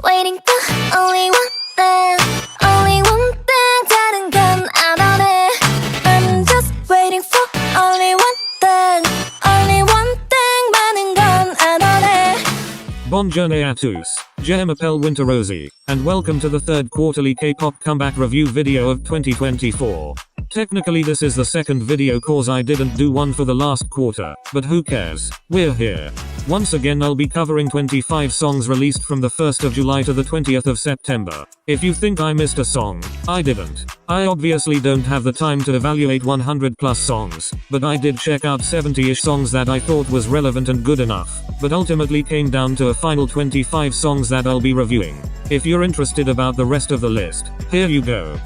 waiting for only one thing, only one thing. 다른 건 안 원해. I'm just waiting for only one thing, only one thing. 많은 건 안 원해. Bonne journée à tous. Je m'appelle winterosy, and welcome to the third quarterly K-pop comeback review video of 2024. Technically this is the second video cause I didn't do one for the last quarter, but who cares, we're here. Once again I'll be covering 25 songs released from the 1st of July to the 20th of September. If you think I missed a song, I didn't. I obviously don't have the time to evaluate 100 plus songs, but I did check out 70-ish songs that I thought was relevant and good enough, but ultimately came down to a final 25 songs that I'll be reviewing. If you're interested about the rest of the list, here you go.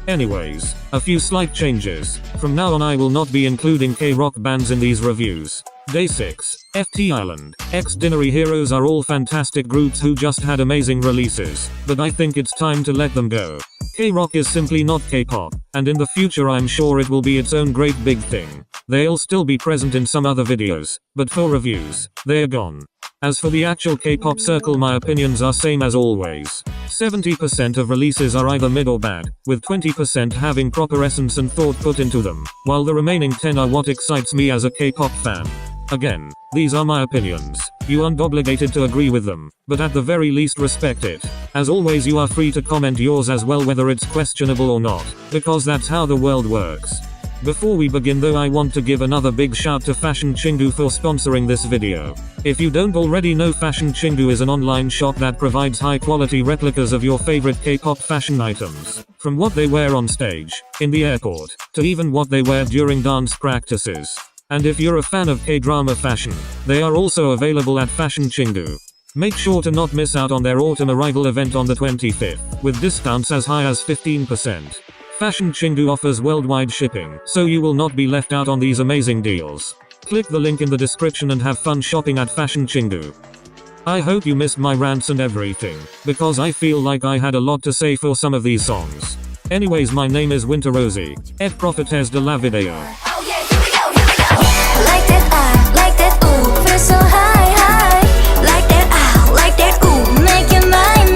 Anyways, a few slight changes. From now on I will not be including K-rock bands in these reviews. STAYC, TTYL, X-Dinary Heroes are all fantastic groups who just had amazing releases, but I think it's time to let them go. K-rock is simply not K-pop, and in the future I'm sure it will be its own great big thing. They'll still be present in some other videos, but for reviews, they're gone. As for the actual K-pop circle, my opinions are same as always. 70% of releases are either mid or bad, with 20% having proper essence and thought put into them, while the remaining 10 are what excites me as a K-pop fan. Again, these are my opinions. You aren't obligated to agree with them, but at the very least respect it. As always, you are free to comment yours as well whether it's questionable or not, because that's how the world works. Before we begin though, I want to give another big shout to Fashion Chingu for sponsoring this video. If you don't already know, Fashion Chingu is an online shop that provides high quality replicas of your favorite K-pop fashion items. From what they wear on stage, in the airport, to even what they wear during dance practices. And if you're a fan of K-drama fashion, they are also available at Fashion Chingu. Make sure to not miss out on their autumn arrival event on the 25th, with discounts as high as 15%. Fashion Chingu offers worldwide shipping, so you will not be left out on these amazing deals. Click the link in the description and have fun shopping at Fashion Chingu. I hope you missed my rants and everything, because I feel like I had a lot to say for some of these songs. Anyways, my name is winterosy, et profitez de la vidéo. Oh yeah, here we go, here we go. Like that ooh, feel so high. Like that ooh, make your mind.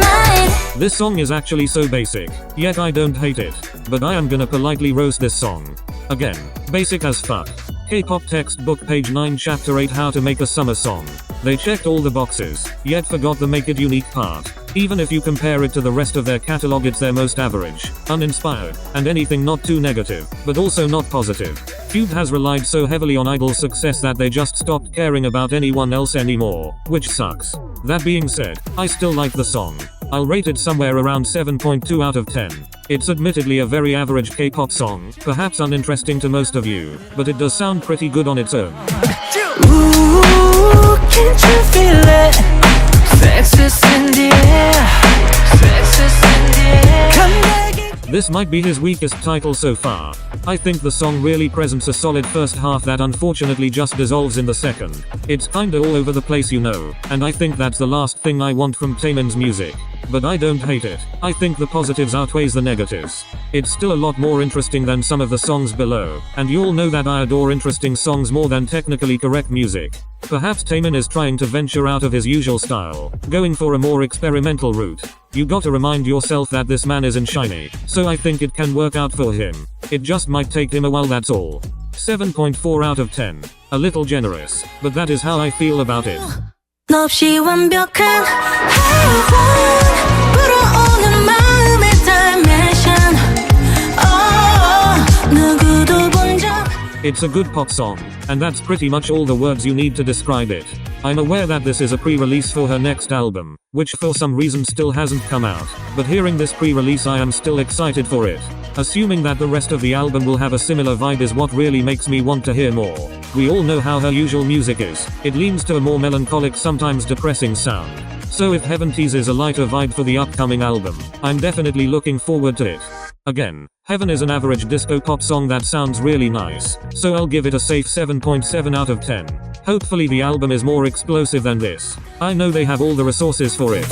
This song is actually so basic, yet I don't hate it. But I am gonna politely roast this song. Again, basic as fuck. K-pop textbook page 9 chapter 8 how to make a summer song. They checked all the boxes, yet forgot the make it unique part. Even if you compare it to the rest of their catalog, it's their most average, uninspired, and anything not too negative, but also not positive. Cube has relied so heavily on idol success that they just stopped caring about anyone else anymore, which sucks. That being said, I still like the song. I'll rate it somewhere around 7.2 out of 10. It's admittedly a very average K-pop song, perhaps uninteresting to most of you, but it does sound pretty good on its own. Ooh, can't you feel it? Sexist in the air, sexist in the air. Come back. This might be his weakest title so far. I think the song really presents a solid first half that unfortunately just dissolves in the second. It's kinda all over the place, you know, and I think that's the last thing I want from Taemin's music. But I don't hate it. I think the positives outweighs the negatives. It's still a lot more interesting than some of the songs below, and you all know that I adore interesting songs more than technically correct music. Perhaps Taemin is trying to venture out of his usual style, going for a more experimental route. You gotta remind yourself that this man isn't shiny, so I think it can work out for him. It just might take him a while, that's all. 7.4 out of 10. A little generous, but that is how I feel about it. 너 없이 완벽한 하루만 불어오는 마음의 dimension. 누구도 본 적. It's a good pop song, and that's pretty much all the words you need to describe it. I'm aware that this is a pre-release for her next album, which for some reason still hasn't come out, but hearing this pre-release I am still excited for it. Assuming that the rest of the album will have a similar vibe is what really makes me want to hear more. We all know how her usual music is. It leans to a more melancholic, sometimes depressing sound. So if Heaven teases a lighter vibe for the upcoming album, I'm definitely looking forward to it. Again, Heaven is an average disco pop song that sounds really nice, so I'll give it a safe 7.7 out of 10. Hopefully the album is more explosive than this. I know they have all the resources for it.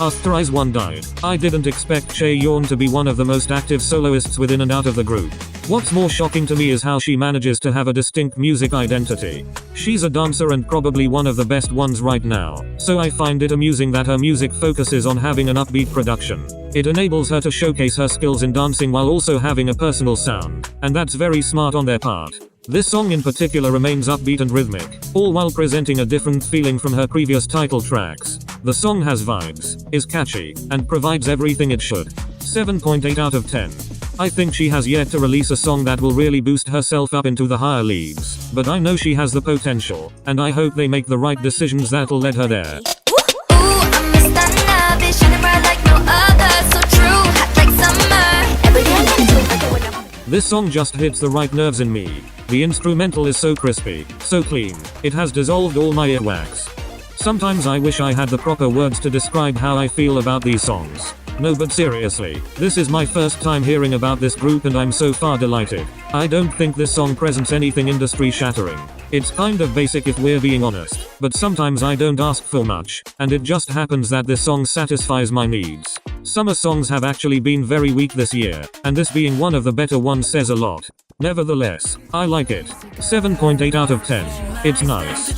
After Ayres 1 died, I didn't expect CHAEWON to be one of the most active soloists within and out of the group. What's more shocking to me is how she manages to have a distinct music identity. She's a dancer and probably one of the best ones right now, so I find it amusing that her music focuses on having an upbeat production. It enables her to showcase her skills in dancing while also having a personal sound, and that's very smart on their part. This song in particular remains upbeat and rhythmic, all while presenting a different feeling from her previous title tracks. The song has vibes, is catchy, and provides everything it should. 7.8 out of 10. I think she has yet to release a song that will really boost herself up into the higher leagues, but I know she has the potential, and I hope they make the right decisions that'll lead her there. This song just hits the right nerves in me. The instrumental is so crispy, so clean, it has dissolved all my earwax. Sometimes I wish I had the proper words to describe how I feel about these songs. No, but seriously, this is my first time hearing about this group and I'm so far delighted. I don't think this song presents anything industry shattering. It's kind of basic if we're being honest, but sometimes I don't ask for much, and it just happens that this song satisfies my needs. Summer songs have actually been very weak this year, and this being one of the better ones says a lot. Nevertheless, I like it. 7.8 out of 10. It's nice.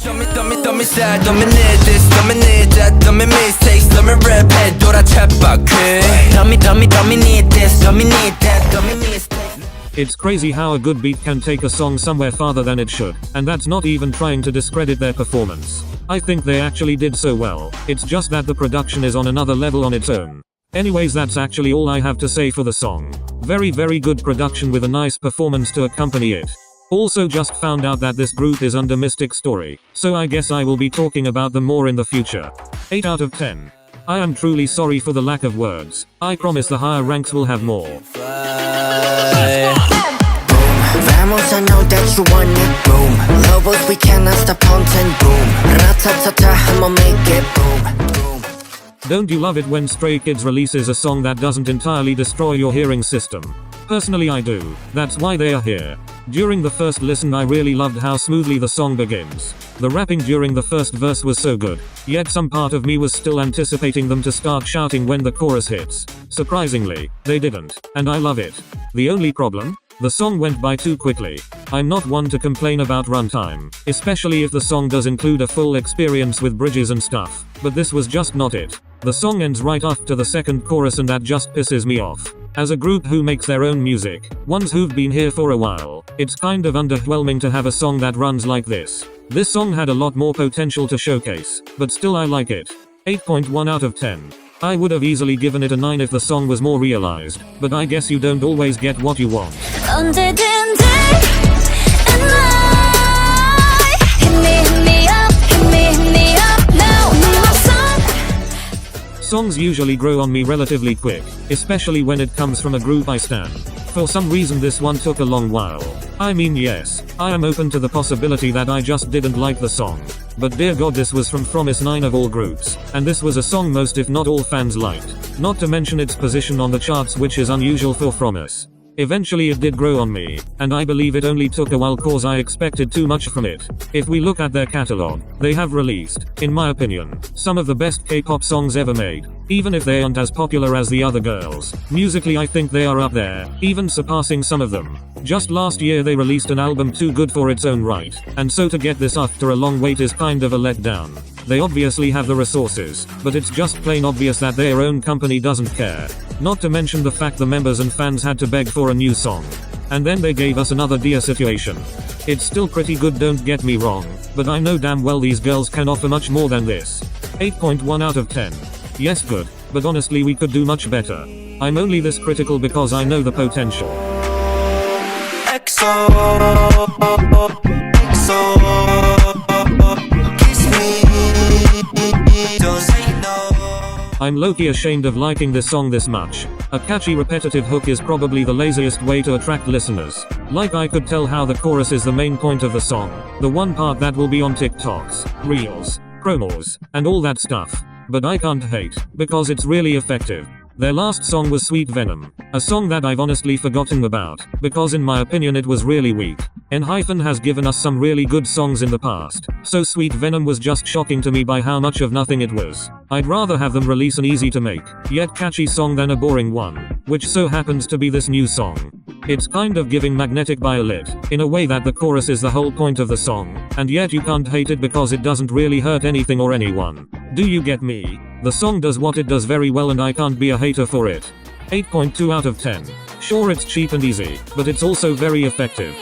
It's crazy how a good beat can take a song somewhere farther than it should, and that's not even trying to discredit their performance. I think they actually did so well, it's just that the production is on another level on its own. Anyways, that's actually all I have to say for the song. Very good production with a nice performance to accompany it. Also just found out that this group is under Mystic Story, so I guess I will be talking about them more in the future. 8 out of 10. I am truly sorry for the lack of words. I promise the higher ranks will have more. Vamos, I know that you want it, boom. Lobos, we cannot stop haunting, boom. Ratatata, I'ma make it, boom. Don't you love it when Stray Kids releases a song that doesn't entirely destroy your hearing system? Personally I do. That's why they are here. During the first listen I really loved how smoothly the song begins. The rapping during the first verse was so good, yet some part of me was still anticipating them to start shouting when the chorus hits. Surprisingly, they didn't, and I love it. The only problem? The song went by too quickly. I'm not one to complain about runtime, especially if the song does include a full experience with bridges and stuff, but this was just not it. The song ends right after the second chorus and that just pisses me off. As a group who makes their own music, ones who've been here for a while, it's kind of underwhelming to have a song that runs like this. This song had a lot more potential to showcase, but still I like it. 8.1 out of 10. I would have easily given it a 9 if the song was more realized, but I guess you don't always get what you want. Songs usually grow on me relatively quick, especially when it comes from a group I stan. For some reason this one took a long while. I mean, yes, I am open to the possibility that I just didn't like the song. But dear god, this was from Fromis 9 of all groups, and this was a song most if not all fans liked. Not to mention its position on the charts, which is unusual for Fromis. Eventually it did grow on me, and I believe it only took a while cause I expected too much from it. If we look at their catalog, they have released, in my opinion, some of the best K-pop songs ever made. Even if they aren't as popular as the other girls, musically I think they are up there, even surpassing some of them. Just last year they released an album too good for its own right, and so to get this after a long wait is kind of a letdown. They obviously have the resources, but it's just plain obvious that their own company doesn't care. Not to mention the fact the members and fans had to beg for a new song. And then they gave us another Dear situation. It's still pretty good, don't get me wrong, but I know damn well these girls can offer much more than this. 8.1 out of 10. Yes, good, but honestly we could do much better. I'm only this critical because I know the potential. I'm low-key ashamed of liking this song this much. A catchy repetitive hook is probably the laziest way to attract listeners. Like I could tell how the chorus is the main point of the song, the one part that will be on TikToks, Reels, promos, and all that stuff. But I can't hate, because it's really effective. Their last song was Sweet Venom, a song that I've honestly forgotten about, because in my opinion it was really weak. ENHYPEN has given us some really good songs in the past, so Sweet Venom was just shocking to me by how much of nothing it was. I'd rather have them release an easy to make, yet catchy song than a boring one, which so happens to be this new song. It's kind of giving Magnetic by a lit, in a way that the chorus is the whole point of the song, and yet you can't hate it because it doesn't really hurt anything or anyone. Do you get me? The song does what it does very well and I can't be a hater for it. 8.2 out of 10. Sure, it's cheap and easy, but it's also very effective.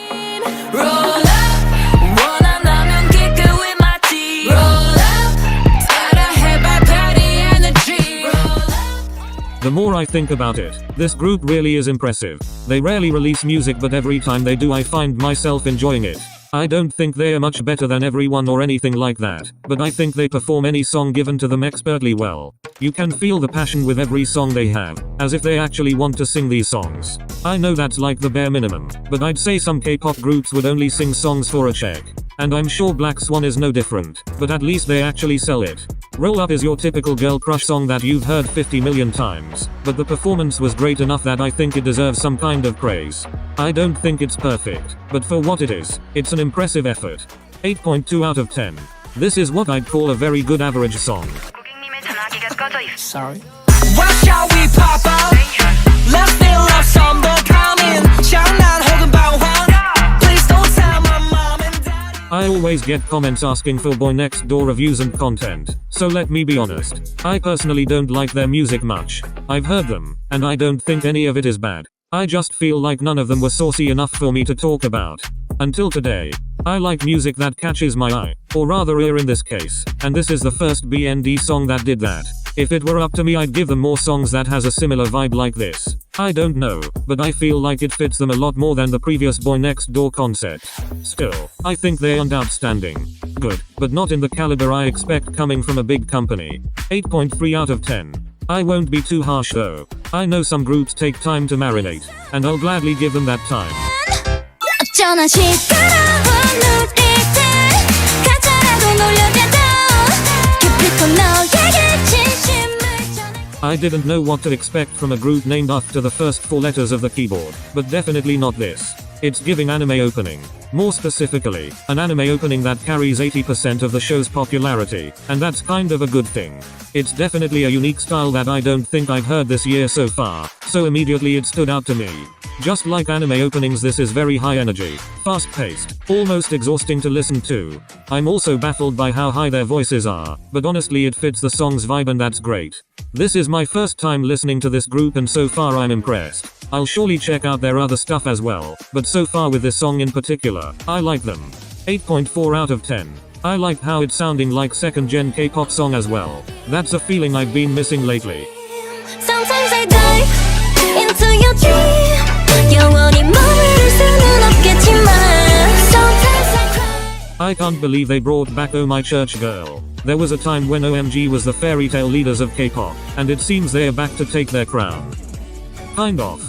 The more I think about it, this group really is impressive. They rarely release music, but every time they do I find myself enjoying it. I don't think they are much better than everyone or anything like that, but I think they perform any song given to them expertly well. You can feel the passion with every song they have, as if they actually want to sing these songs. I know that's like the bare minimum, but I'd say some K-pop groups would only sing songs for a check. And I'm sure Black Swan is no different, but at least they actually sell it. Roll Up is your typical girl crush song that you've heard 50 million times, but the performance was great enough that I think it deserves some kind of praise. I don't think it's perfect, but for what it is, it's an impressive effort. 8.2 out of 10. This is what I'd call a very good average song. Sorry. What shall we pop out? Let's feel love some coming. 장난 혹은 방황. Please don't tell my mom and dad. I always get comments asking for Boy Next Door reviews and content, so let me be honest. I personally don't like their music much. I've heard them, and I don't think any of it is bad. I just feel like none of them were saucy enough for me to talk about. Until today. I like music that catches my eye, or rather ear in this case, and this is the first BND song that did that. If it were up to me I'd give them more songs that has a similar vibe like this. I don't know, but I feel like it fits them a lot more than the previous Boy Next Door concept. Still, I think they are outstanding. Good, but not in the caliber I expect coming from a big company. 8.3 out of 10. I won't be too harsh though. I know some groups take time to marinate, and I'll gladly give them that time. 어쩌나 시끄러운 우리들 가짜라고 놀려대도 기필코 너에게 진심을 전해. I didn't know what to expect from a group named after the first four letters of the keyboard, but definitely not this. It's giving anime opening. More specifically, an anime opening that carries 80% of the show's popularity, and that's kind of a good thing. It's definitely a unique style that I don't think I've heard this year so far, so immediately it stood out to me. Just like anime openings, this is very high energy, fast-paced, almost exhausting to listen to. I'm also baffled by how high their voices are, but honestly it fits the song's vibe and that's great. This is my first time listening to this group and so far I'm impressed. I'll surely check out their other stuff as well, but so far with this song in particular, I like them. 8.4 out of 10. I like how it's sounding like second-gen K-pop song as well. That's a feeling I've been missing lately. Sometimes I dive into your dream 영원히 머무를 수는 없겠지만 Sometimes I cry. I can't believe they brought back Oh My Church Girl. There was a time when OMG was the fairy tale leaders of K-pop, and it seems they are back to take their crown. Kind of.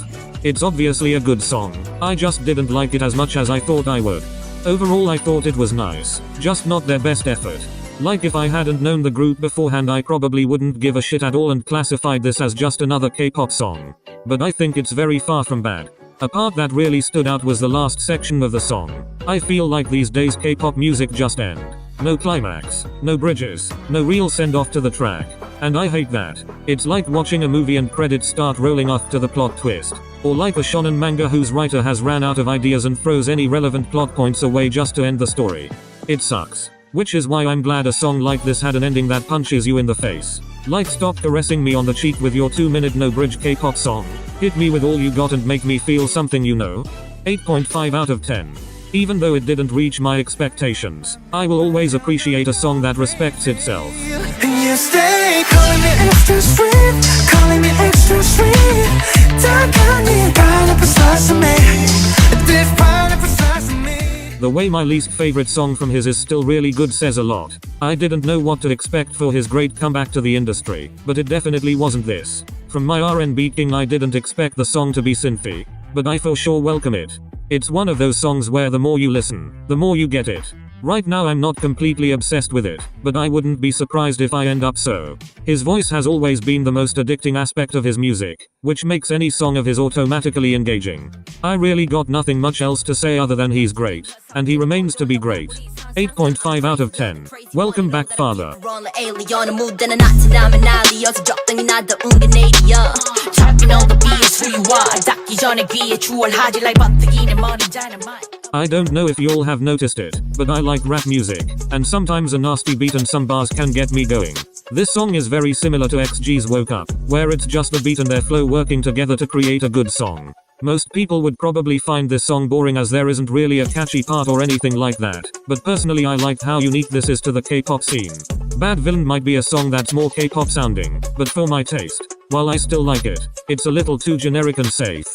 It's obviously a good song, I just didn't like it as much as I thought I would. Overall I thought it was nice, just not their best effort. Like if I hadn't known the group beforehand I probably wouldn't give a shit at all and classified this as just another K-pop song. But I think it's very far from bad. A part that really stood out was the last section of the song. I feel like these days K-pop music just end. No climax, no bridges, no real send-off to the track. And I hate that. It's like watching a movie and credits start rolling after the plot twist. Or like a shonen manga whose writer has ran out of ideas and throws any relevant plot points away just to end the story. It sucks. Which is why I'm glad a song like this had an ending that punches you in the face. Like stop caressing me on the cheek with your 2-minute no-bridge K-pop song. Hit me with all you got and make me feel something, you know. 8.5 out of 10. Even though it didn't reach my expectations, I will always appreciate a song that respects itself. And you stay calling me extra sweet, calling me extra sweet. Darkly, kind precise to me, define precise to me. The way my least favorite song from his is still really good says a lot. I didn't know what to expect for his great comeback to the industry, but it definitely wasn't this. From my R&B king I didn't expect the song to be synthy, but I for sure welcome it. It's one of those songs where the more you listen, the more you get it. Right now I'm not completely obsessed with it, but I wouldn't be surprised if I end up so. His voice has always been the most addicting aspect of his music, which makes any song of his automatically engaging. I really got nothing much else to say other than he's great, and he remains to be great. 8.5 out of 10. Welcome back, father. I don't know if y'all have noticed it, but I like rap music, and sometimes a nasty beat and some bars can get me going. This song is very similar to XG's Woke Up, where it's just the beat and their flow working together to create a good song. Most people would probably find this song boring as there isn't really a catchy part or anything like that, but personally I liked how unique this is to the K-pop scene. Bad Villain might be a song that's more K-pop sounding, but for my taste, while I still like it, it's a little too generic and safe.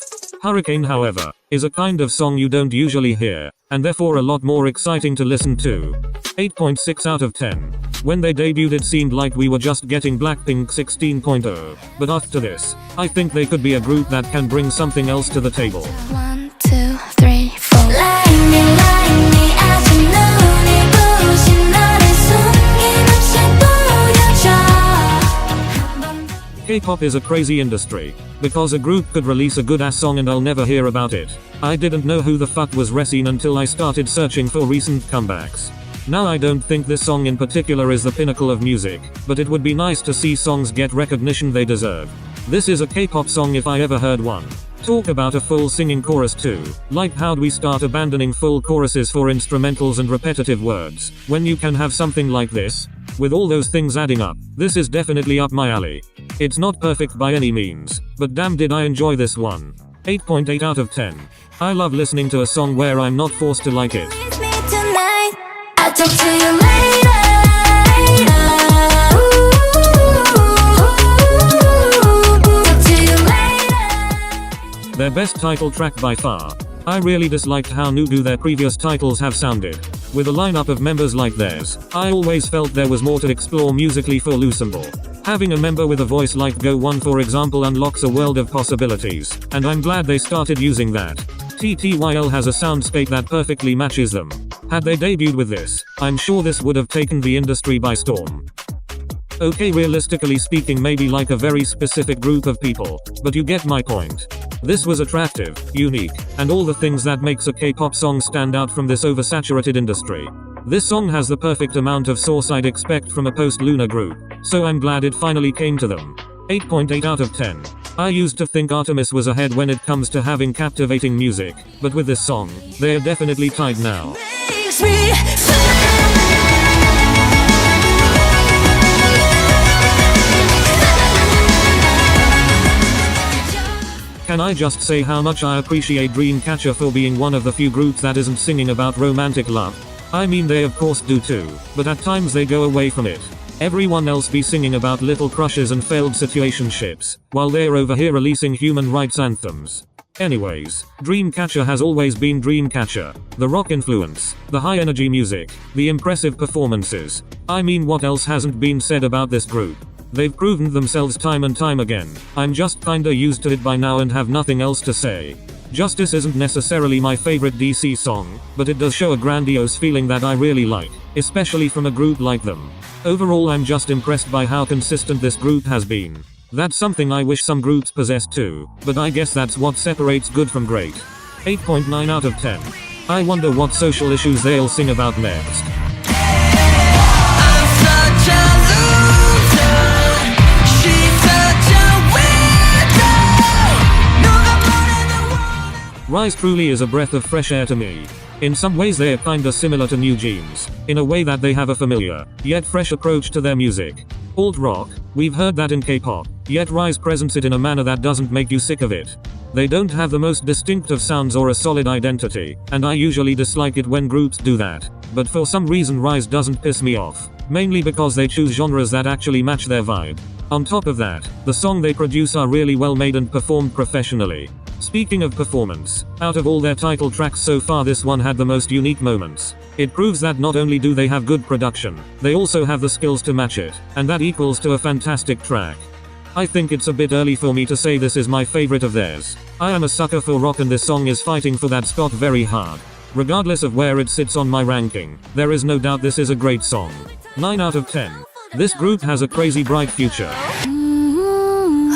Hurricane, however, is a kind of song you don't usually hear, and therefore a lot more exciting to listen to. 8.6 out of 10. When they debuted it seemed like we were just getting Blackpink 16.0, but after this, I think they could be a group that can bring something else to the table. 1, 2, 3, 4 Like me 아주 눈이 부신 너를 숨김없이 보여줘. K-pop is a crazy industry, because a group could release a good ass song and I'll never hear about it. I didn't know who the fuck was Resine until I started searching for recent comebacks. Now I don't think this song in particular is the pinnacle of music, but it would be nice to see songs get recognition they deserve. This is a K-pop song if I ever heard one. Talk about a full singing chorus too. Like how'd we start abandoning full choruses for instrumentals and repetitive words, when you can have something like this? With all those things adding up, this is definitely up my alley. It's not perfect by any means, but damn did I enjoy this one. 8.8 out of 10. I love listening to a song where I'm not forced to like it. Kiss me tonight, I'll talk to you later. Talk to you later. Their best title track by far. I really disliked how new their previous titles have sounded. With a lineup of members like theirs, I always felt there was more to explore musically for Lucenble. Having a member with a voice like Go1 for example unlocks a world of possibilities, and I'm glad they started using that. TTYL has a soundscape that perfectly matches them. Had they debuted with this, I'm sure this would have taken the industry by storm. Okay, realistically speaking maybe like a very specific group of people, but you get my point. This was attractive, unique, and all the things that makes a K-pop song stand out from this oversaturated industry. This song has the perfect amount of sauce I'd expect from a post-Luna group, so I'm glad it finally came to them. 8.8 out of 10. I used to think Artemis was ahead when it comes to having captivating music, but with this song, they are definitely tied now. Makes me Can I just say how much I appreciate Dreamcatcher for being one of the few groups that isn't singing about romantic love? I mean they of course do too, but at times they go away from it. Everyone else be singing about little crushes and failed situationships, while they're over here releasing human rights anthems. Anyways, Dreamcatcher has always been Dreamcatcher. The rock influence, the high energy music, the impressive performances. I mean what else hasn't been said about this group? They've proven themselves time and time again. I'm just kinda used to it by now and have nothing else to say. Justice isn't necessarily my favorite DC song, but it does show a grandiose feeling that I really like, especially from a group like them. Overall I'm just impressed by how consistent this group has been. That's something I wish some groups possessed too, but I guess that's what separates good from great. 8.9 out of 10. I wonder what social issues they'll sing about next. Rise truly is a breath of fresh air to me. In some ways they are kinda similar to New Jeans, in a way that they have a familiar, yet fresh approach to their music. Alt-rock, we've heard that in K-pop, yet Rise presents it in a manner that doesn't make you sick of it. They don't have the most distinctive sounds or a solid identity, and I usually dislike it when groups do that. But for some reason Rise doesn't piss me off, mainly because they choose genres that actually match their vibe. On top of that, the songs they produce are really well made and performed professionally. Speaking of performance, out of all their title tracks so far this one had the most unique moments. It proves that not only do they have good production, they also have the skills to match it, and that equals to a fantastic track. I think it's a bit early for me to say this is my favorite of theirs. I am a sucker for rock and this song is fighting for that spot very hard. Regardless of where it sits on my ranking, there is no doubt this is a great song. 9 out of 10. This group has a crazy bright future.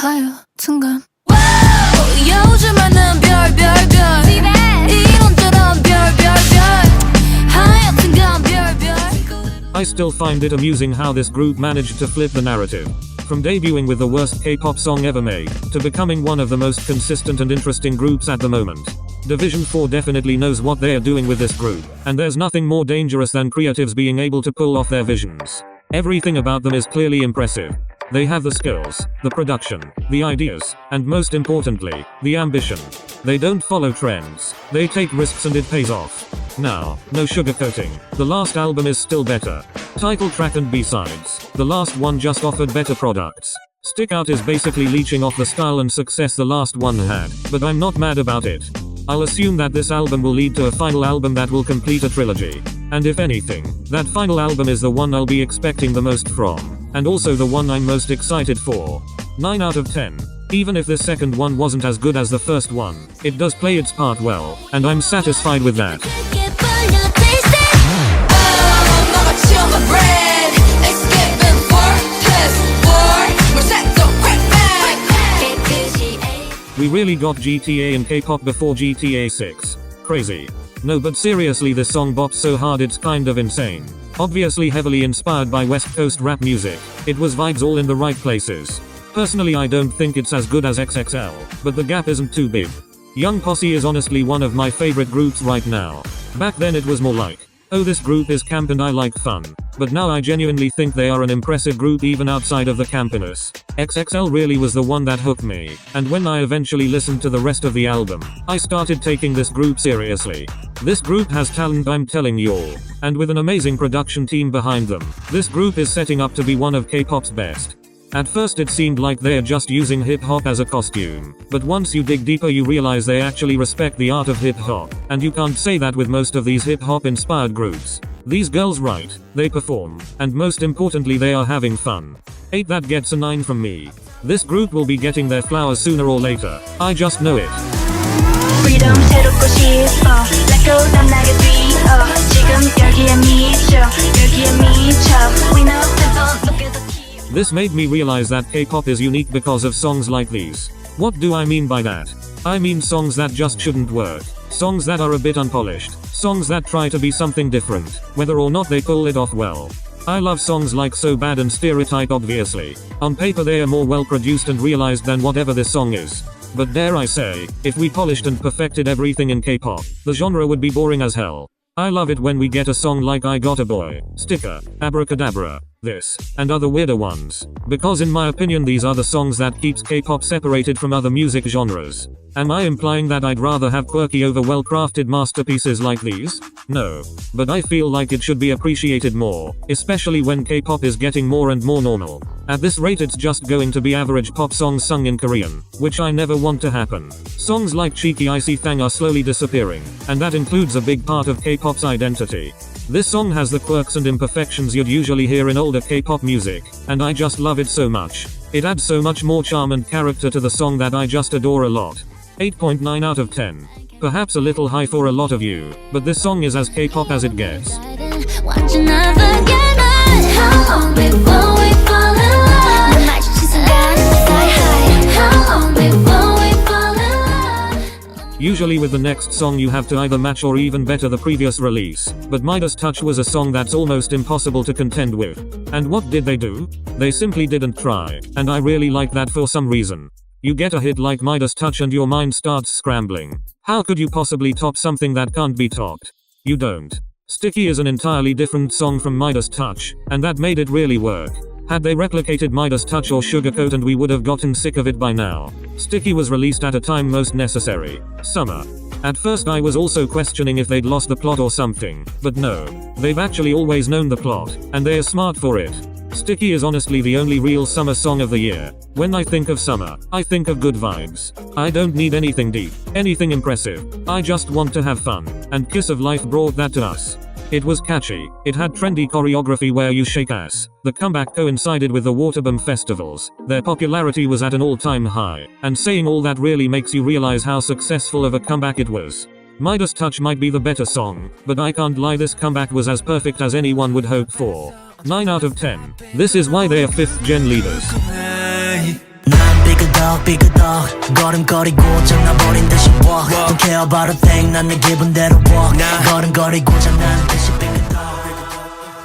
하여튼간 요즘에는 별별별 이론처럼 별별별 하여튼간 별별 I still find it amusing how this group managed to flip the narrative. From debuting with the worst K-pop song ever made, to becoming one of the most consistent and interesting groups at the moment. Division 4 definitely knows what they are doing with this group, and there's nothing more dangerous than creatives being able to pull off their visions. Everything about them is clearly impressive. They have the skills, the production, the ideas, and most importantly, the ambition. They don't follow trends, they take risks and it pays off. Now, no sugarcoating, the last album is still better. Title track and B-sides, the last one just offered better products. Stick Out is basically leeching off the style and success the last one had, but I'm not mad about it. I'll assume that this album will lead to a final album that will complete a trilogy. And if anything, that final album is the one I'll be expecting the most from, and also the one I'm most excited for. 9 out of 10. Even if the second one wasn't as good as the first one, it does play its part well, and I'm satisfied with that. We really got GTA and K-pop before GTA 6. Crazy. No, but seriously, this song bops so hard it's kind of insane. Obviously heavily inspired by West Coast rap music, it was vibes all in the right places. Personally, I don't think it's as good as XXL, but the gap isn't too big. Young Posse is honestly one of my favorite groups right now. Back then it was more like, oh, this group is camp and I like fun. But now I genuinely think they are an impressive group even outside of the campiness. XXL really was the one that hooked me, and when I eventually listened to the rest of the album, I started taking this group seriously. This group has talent, I'm telling y'all. And with an amazing production team behind them, this group is setting up to be one of K-pop's best. At first it seemed like they're just using hip-hop as a costume, but once you dig deeper you realize they actually respect the art of hip-hop, and you can't say that with most of these hip-hop inspired groups. These girls write, they perform, and most importantly they are having fun. 8, that gets a 9 from me. This group will be getting their flowers sooner or later, I just know it. Freedom 새롭고 싶어 Let go 난 나게 뛰어 지금 여기에 미쳐 We know that don't look at the key. This made me realize that K-pop is unique because of songs like these. What do I mean by that? I mean songs that just shouldn't work. Songs that are a bit unpolished. Songs that try to be something different, whether or not they pull it off well. I love songs like So Bad and Stereotype obviously. On paper they are more well produced and realized than whatever this song is. But dare I say, if we polished and perfected everything in K-pop, the genre would be boring as hell. I love it when we get a song like I Got a Boy, Sticker, Abracadabra, This, and other weirder ones. Because in my opinion these are the songs that keeps K-pop separated from other music genres. Am I implying that I'd rather have quirky over well-crafted masterpieces like these? No. But I feel like it should be appreciated more, especially when K-pop is getting more and more normal. At this rate it's just going to be average pop songs sung in Korean, which I never want to happen. Songs like Cheeky Icy Thang are slowly disappearing, and that includes a big part of K-pop's identity. This song has the quirks and imperfections you'd usually hear in older K-pop music, and I just love it so much. It adds so much more charm and character to the song that I just adore a lot. 8.9 out of 10. Perhaps a little high for a lot of you, but this song is as K-pop as it gets. Watch you never get it. How long before we fall in love? 마주친 순간 fly high. How long before we fall in love? Usually with the next song you have to either match or even better the previous release, but Midas Touch was a song that's almost impossible to contend with. And what did they do? They simply didn't try, and I really like that for some reason. You get a hit like Midas Touch and your mind starts scrambling. How could you possibly top something that can't be topped? You don't. Sticky is an entirely different song from Midas Touch, and that made it really work. Had they replicated Midas Touch or Sugarcoat and we would have gotten sick of it by now. Sticky was released at a time most necessary. Summer. At first I was also questioning if they'd lost the plot or something, but no. They've actually always known the plot, and they're smart for it. Sticky is honestly the only real summer song of the year. When I think of summer, I think of good vibes. I don't need anything deep, anything impressive. I just want to have fun, and Kiss of Life brought that to us. It was catchy, it had trendy choreography where you shake ass. The comeback coincided with the Waterbomb festivals. Their popularity was at an all-time high, and saying all that really makes you realize how successful of a comeback it was. Midas Touch might be the better song, but I can't lie, this comeback was as perfect as anyone would hope for. 9 out of 10. This is why they are 5th gen leaders. 난 삐그덕 걸음거리고 장나버린 듯이 walk Don't care about a thing 난 내 기분대로 walk 걸음거리고 장나는 듯이 삐그덕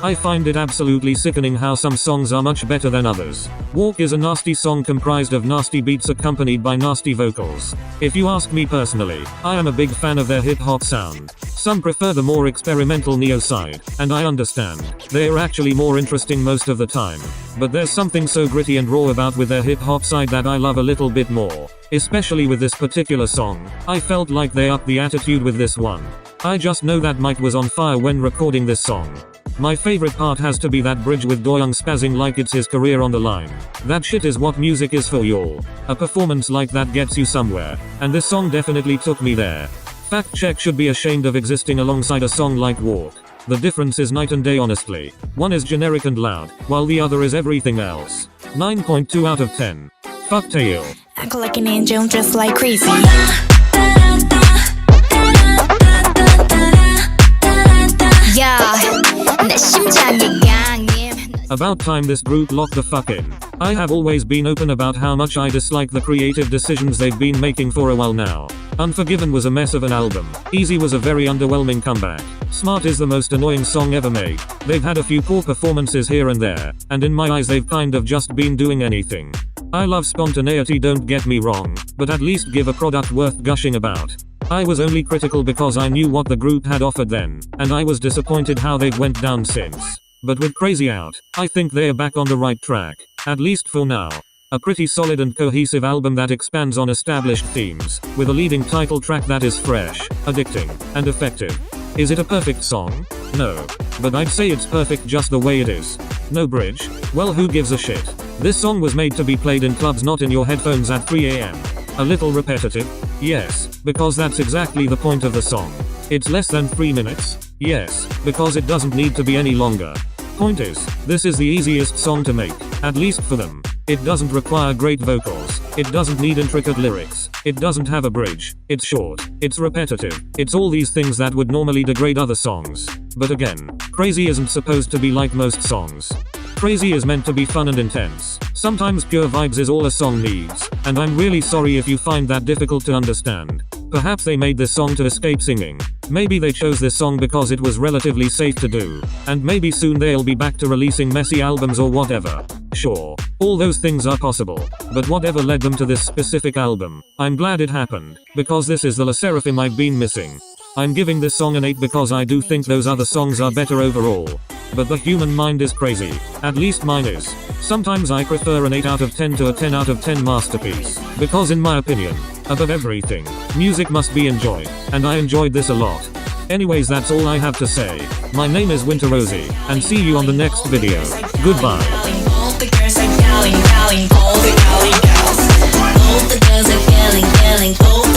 I find it absolutely sickening how some songs are much better than others. Walk is a nasty song comprised of nasty beats accompanied by nasty vocals. If you ask me personally, I am a big fan of their hip-hop sound. Some prefer the more experimental neo side, and I understand. They are actually more interesting most of the time. But there's something so gritty and raw about with their hip-hop side that I love a little bit more. Especially with this particular song, I felt like they upped the attitude with this one. I just know that Mike was on fire when recording this song. My favorite part has to be that bridge with Doyoung spazzing like it's his career on the line. That shit is what music is for, y'all. A performance like that gets you somewhere, and this song definitely took me there. Fact check should be ashamed of existing alongside a song like Walk. The difference is night and day, honestly. One is generic and loud, while the other is everything else. 9.2 out of 10. Fuck Taeyil. Act like an angel, dress like crazy. About time this group locked the fuck in. I have always been open about how much I dislike the creative decisions they've been making for a while now. Unforgiven was a mess of an album. Easy was a very underwhelming comeback. Smart is the most annoying song ever made. They've had a few poor performances here and there, and in my eyes they've kind of just been doing anything. I love spontaneity, don't get me wrong, but at least give a product worth gushing about. I was only critical because I knew what the group had offered then, and I was disappointed how they've went down since. But with Crazy out, I think they are back on the right track, at least for now. A pretty solid and cohesive album that expands on established themes, with a leading title track that is fresh, addicting, and effective. Is it a perfect song? No. But I'd say it's perfect just the way it is. No bridge? Well, who gives a shit? This song was made to be played in clubs, not in your headphones at 3 AM. A little repetitive? Yes, because that's exactly the point of the song. It's less than 3 minutes? Yes, because it doesn't need to be any longer. Point is, this is the easiest song to make, at least for them. It doesn't require great vocals, it doesn't need intricate lyrics, it doesn't have a bridge, it's short, it's repetitive, it's all these things that would normally degrade other songs. But again, Crazy isn't supposed to be like most songs. Crazy is meant to be fun and intense. Sometimes pure vibes is all a song needs, and I'm really sorry if you find that difficult to understand. Perhaps they made this song to escape singing. Maybe they chose this song because it was relatively safe to do. And maybe soon they'll be back to releasing messy albums or whatever. Sure, all those things are possible. But whatever led them to this specific album, I'm glad it happened, because this is the LE SSERAFIM I've been missing. I'm giving this song an 8 because I do think those other songs are better overall. But the human mind is crazy. At least mine is. Sometimes I prefer an 8 out of 10 to a 10 out of 10 masterpiece. Because in my opinion, above everything, music must be enjoyed. And I enjoyed this a lot. Anyways, that's all I have to say. My name is winterosy, and see you on the next video. Goodbye. All the girls are yelling, yelling, all the girls are yelling, all the girls are yelling, yelling, all